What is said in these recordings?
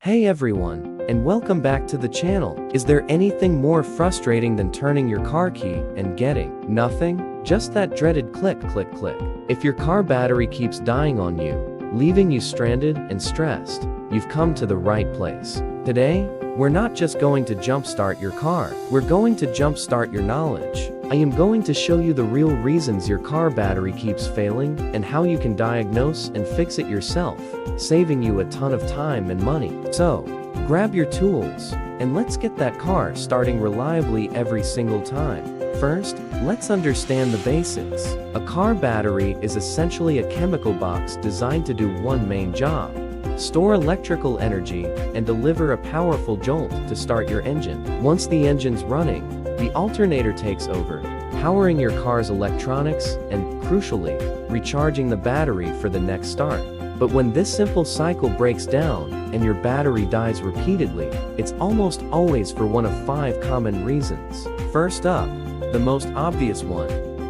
Hey everyone, and welcome back to the channel. Is there anything more frustrating than turning your car key and getting nothing? Just that dreaded click, click, click. If your car battery keeps dying on you, leaving you stranded and stressed, you've come to the right place. Today, we're not just going to jumpstart your car, we're going to jumpstart your knowledge. I am going to show you the real reasons your car battery keeps failing and how you can diagnose and fix it yourself, saving you a ton of time and money. So, grab your tools, and let's get that car starting reliably every single time. First, let's understand the basics. A car battery is essentially a chemical box designed to do one main job: store electrical energy and deliver a powerful jolt to start your engine. Once the engine's running, the alternator takes over, powering your car's electronics and, crucially, recharging the battery for the next start. But when this simple cycle breaks down and your battery dies repeatedly, it's almost always for one of 5 common reasons. First up, the most obvious one: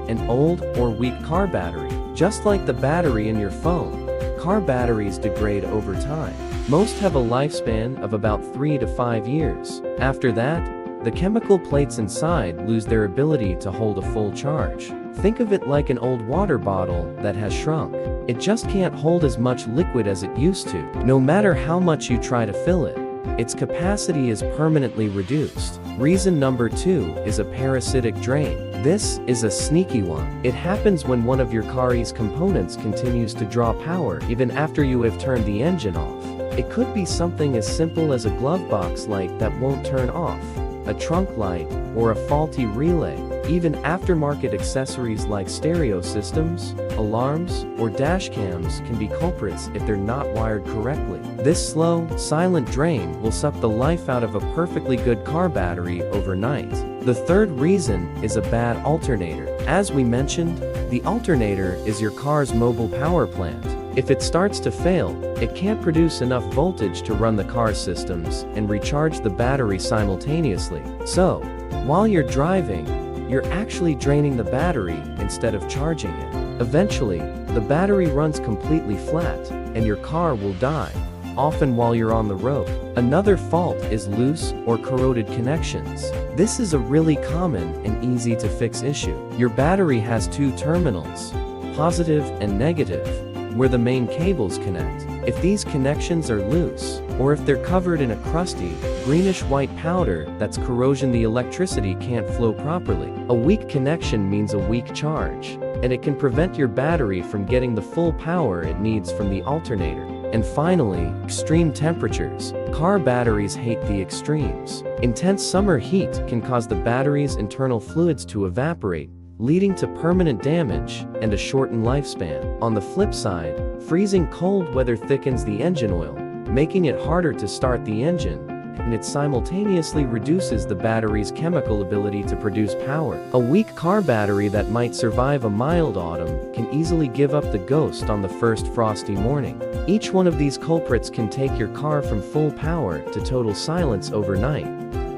an old or weak car battery. Just like the battery in your phone, car batteries degrade over time. Most have a lifespan of about 3 to 5 years. After that, the chemical plates inside lose their ability to hold a full charge. Think of it like an old water bottle that has shrunk. It just can't hold as much liquid as it used to. No matter how much you try to fill it, its capacity is permanently reduced. Reason number 2 is a parasitic drain. This is a sneaky one. It happens when one of your car's components continues to draw power even after you have turned the engine off. It could be something as simple as a glove box light that won't turn off, a trunk light, or a faulty relay. Even aftermarket accessories like stereo systems, alarms, or dash cams can be culprits if they're not wired correctly. This slow, silent drain will suck the life out of a perfectly good car battery overnight. The third reason is a bad alternator. As we mentioned, the alternator is your car's mobile power plant. If it starts to fail, it can't produce enough voltage to run the car's systems and recharge the battery simultaneously. So, while you're driving, you're actually draining the battery instead of charging it. Eventually, the battery runs completely flat, and your car will die, often while you're on the road. Another fault is loose or corroded connections. This is a really common and easy to fix issue. Your battery has 2 terminals, positive and negative, where the main cables connect. If these connections are loose, or if they're covered in a crusty, greenish-white powder that's corrosion, the electricity can't flow properly. A weak connection means a weak charge, and it can prevent your battery from getting the full power it needs from the alternator. And finally, extreme temperatures. Car batteries hate the extremes. Intense summer heat can cause the battery's internal fluids to evaporate, leading to permanent damage and a shortened lifespan. On the flip side, freezing cold weather thickens the engine oil, making it harder to start the engine, and it simultaneously reduces the battery's chemical ability to produce power. A weak car battery that might survive a mild autumn can easily give up the ghost on the first frosty morning. Each one of these culprits can take your car from full power to total silence overnight.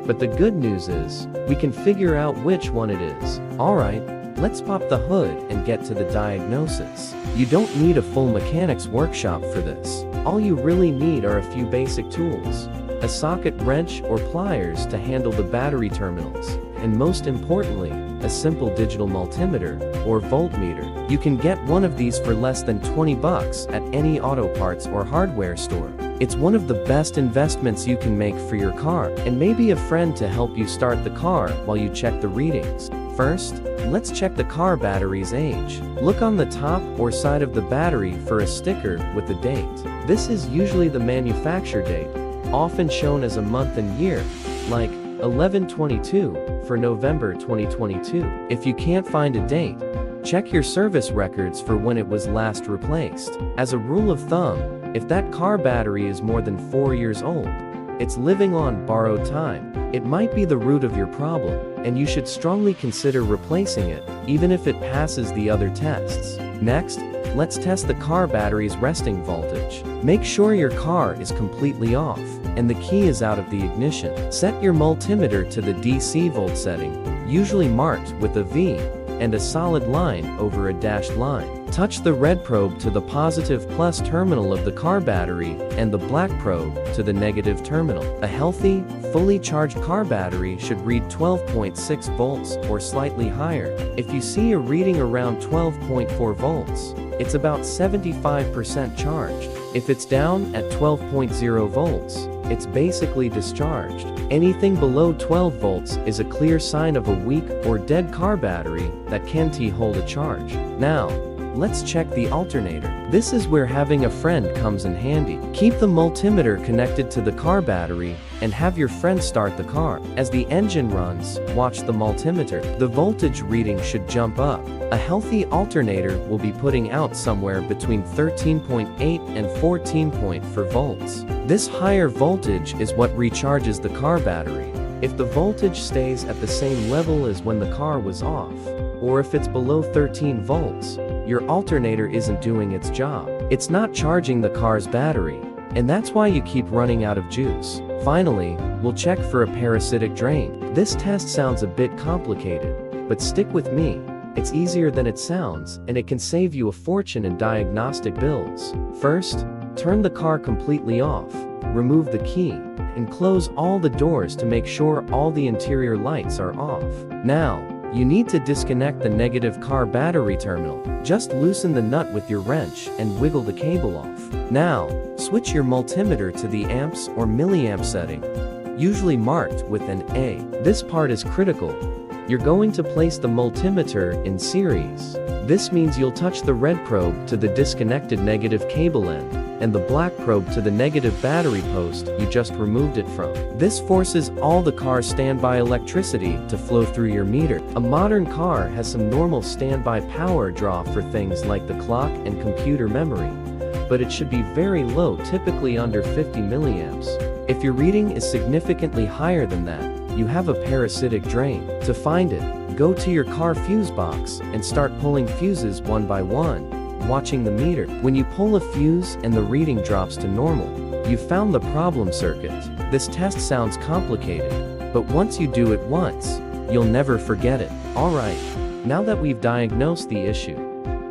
But the good news is, we can figure out which one it is. Alright, let's pop the hood and get to the diagnosis. You don't need a full mechanic's workshop for this. All you really need are a few basic tools: a socket wrench or pliers to handle the battery terminals, and most importantly, a simple digital multimeter or voltmeter. You can get one of these for less than $20 at any auto parts or hardware store. It's one of the best investments you can make for your car, and maybe a friend to help you start the car while you check the readings. First, let's check the car battery's age. Look on the top or side of the battery for a sticker with the date. This is usually the manufacture date, often shown as a month and year, like 11/22 for November 2022. If you can't find a date, check your service records for when it was last replaced. As a rule of thumb, if that car battery is more than 4 years old, it's living on borrowed time. It might be the root of your problem, and you should strongly consider replacing it, even if it passes the other tests. Next, let's test the car battery's resting voltage. Make sure your car is completely off, and the key is out of the ignition. Set your multimeter to the DC volt setting, usually marked with a V, and a solid line over a dashed line. Touch the red probe to the positive plus terminal of the car battery and the black probe to the negative terminal. A healthy, fully charged car battery should read 12.6 volts or slightly higher. If you see a reading around 12.4 volts, it's about 75% charged. If it's down at 12.0 volts, it's basically discharged. Anything below 12 volts is a clear sign of a weak or dead car battery that can't hold a charge. Now, let's check the alternator. This is where having a friend comes in handy. Keep the multimeter connected to the car battery and have your friend start the car. As the engine runs, watch the multimeter. The voltage reading should jump up. A healthy alternator will be putting out somewhere between 13.8 and 14.4 volts. This higher voltage is what recharges the car battery. If the voltage stays at the same level as when the car was off, or if it's below 13 volts, your alternator isn't doing its job. It's not charging the car's battery, and that's why you keep running out of juice. Finally, we'll check for a parasitic drain. This test sounds a bit complicated, but stick with me. It's easier than it sounds, and it can save you a fortune in diagnostic bills. First, turn the car completely off, remove the key, and close all the doors to make sure all the interior lights are off. Now, you need to disconnect the negative car battery terminal. Just loosen the nut with your wrench and wiggle the cable off. Now, switch your multimeter to the amps or milliamp setting, usually marked with an A. This part is critical. You're going to place the multimeter in series. This means you'll touch the red probe to the disconnected negative cable end, and the black probe to the negative battery post you just removed it from. This forces all the car's standby electricity to flow through your meter. A modern car has some normal standby power draw for things like the clock and computer memory, but it should be very low, typically under 50 milliamps. If your reading is significantly higher than that, you have a parasitic drain. To find it, go to your car fuse box and start pulling fuses one by one, watching the meter. When you pull a fuse and the reading drops to normal, you've found the problem circuit. This test sounds complicated, but once you do it once, you'll never forget it. Alright, now that we've diagnosed the issue,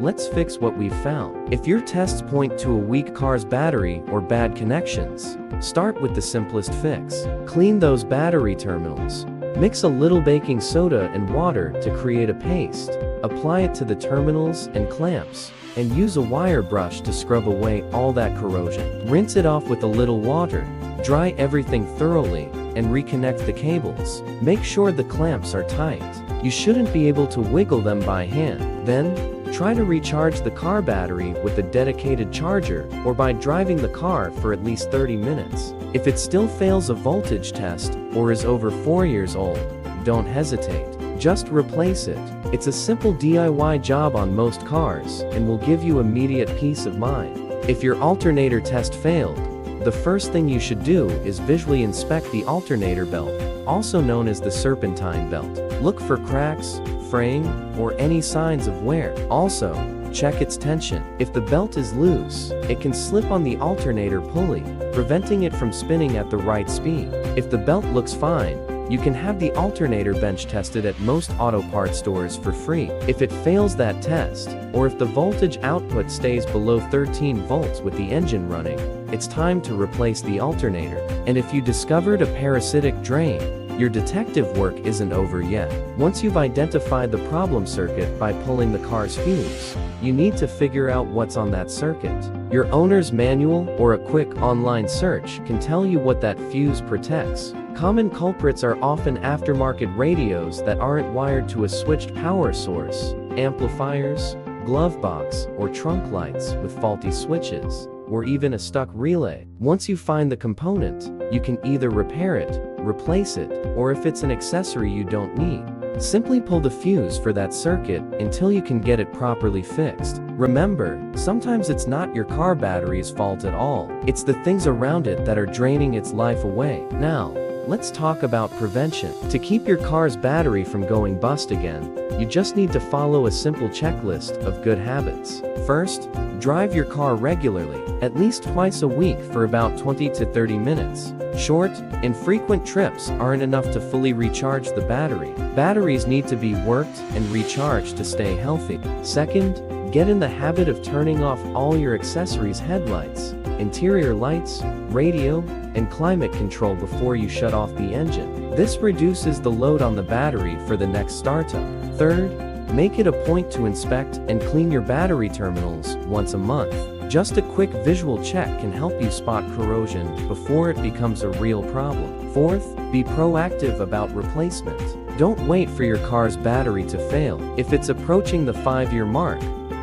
let's fix what we've found. If your tests point to a weak car's battery or bad connections, start with the simplest fix. Clean those battery terminals. Mix a little baking soda and water to create a paste. Apply it to the terminals and clamps, and use a wire brush to scrub away all that corrosion. Rinse it off with a little water. Dry everything thoroughly, and reconnect the cables. Make sure the clamps are tight. You shouldn't be able to wiggle them by hand. Then, try to recharge the car battery with a dedicated charger or by driving the car for at least 30 minutes. If it still fails a voltage test or is over 4 years old, don't hesitate. Just replace it. It's a simple DIY job on most cars and will give you immediate peace of mind. If your alternator test failed, the first thing you should do is visually inspect the alternator belt, also known as the serpentine belt. Look for cracks, fraying, or any signs of wear. Also, check its tension. If the belt is loose, it can slip on the alternator pulley, preventing it from spinning at the right speed. If the belt looks fine, you can have the alternator bench tested at most auto parts stores for free. If it fails that test, or if the voltage output stays below 13 volts with the engine running, it's time to replace the alternator. And if you discovered a parasitic drain, your detective work isn't over yet. Once you've identified the problem circuit by pulling the car's fuse, you need to figure out what's on that circuit. Your owner's manual or a quick online search can tell you what that fuse protects. Common culprits are often aftermarket radios that aren't wired to a switched power source, amplifiers, glove box, or trunk lights with faulty switches, or even a stuck relay. Once you find the component, you can either repair it, replace it, or if it's an accessory you don't need, simply pull the fuse for that circuit until you can get it properly fixed. Remember, sometimes it's not your car battery's fault at all. It's the things around it that are draining its life away. Now, let's talk about prevention. To keep your car's battery from going bust again, you just need to follow a simple checklist of good habits. First, drive your car regularly, at least twice a week for about 20 to 30 minutes. Short, infrequent trips aren't enough to fully recharge the battery. Batteries need to be worked and recharged to stay healthy. Second, Get in the habit of turning off all your accessories' headlights, interior lights, radio, and climate control before you shut off the engine. This reduces the load on the battery for the next startup. Third, make it a point to inspect and clean your battery terminals once a month. Just a quick visual check can help you spot corrosion before it becomes a real problem. Fourth, be proactive about replacement. Don't wait for your car's battery to fail. If it's approaching the 5-year mark,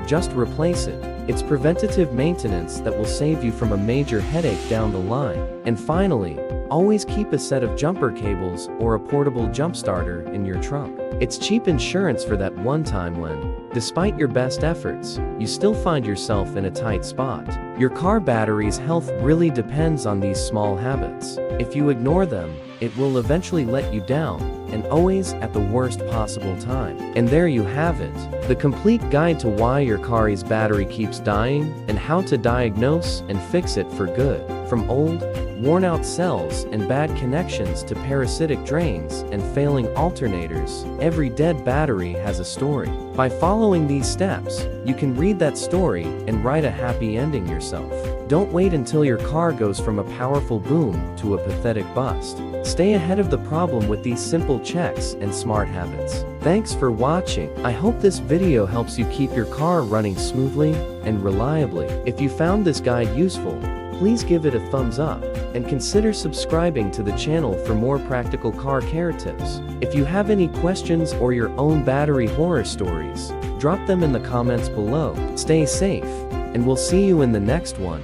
just replace it. It's preventative maintenance that will save you from a major headache down the line. And finally, always keep a set of jumper cables or a portable jump starter in your trunk. It's cheap insurance for that one time when, despite your best efforts, you still find yourself in a tight spot. Your car battery's health really depends on these small habits. If you ignore them, it will eventually let you down, and always at the worst possible time. And there you have it, the complete guide to why your car's battery keeps dying and how to diagnose and fix it for good. From old, worn-out cells and bad connections to parasitic drains and failing alternators, every dead battery has a story. By following these steps, you can read that story and write a happy ending yourself. Don't wait until your car goes from a powerful boom to a pathetic bust. Stay ahead of the problem with these simple checks and smart habits. Thanks for watching. I hope this video helps you keep your car running smoothly and reliably. If you found this guide useful, please give it a thumbs up and consider subscribing to the channel for more practical car care tips. If you have any questions or your own battery horror stories, drop them in the comments below. Stay safe, and we'll see you in the next one.